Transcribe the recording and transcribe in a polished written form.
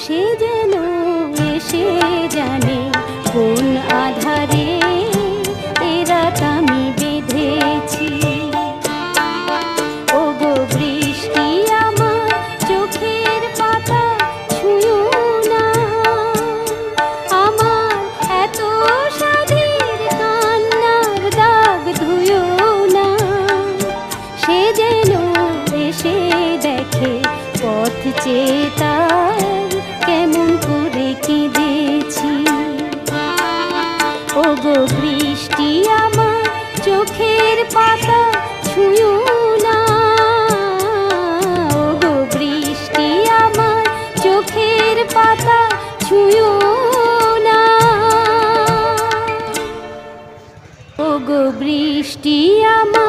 সে যেন এসে জানে কোন আধারে এরাত আমি বেঁধেছি। ওগো বৃষ্টি আমার চোখের পাতা ছুঁয়ো না, আমার এত সাধের কান্নার দাগ ধুয়ো না। সে যেন এসে দেখে পথ চেয়ে তার কেমন করে কেঁদেছি। ওগো বৃষ্টি আমার চোখের পাতা ছুঁয়ো না, ওগো বৃষ্টি আমার চোখের পাতা ছুঁয়ো না। ওগো বৃষ্টি আমার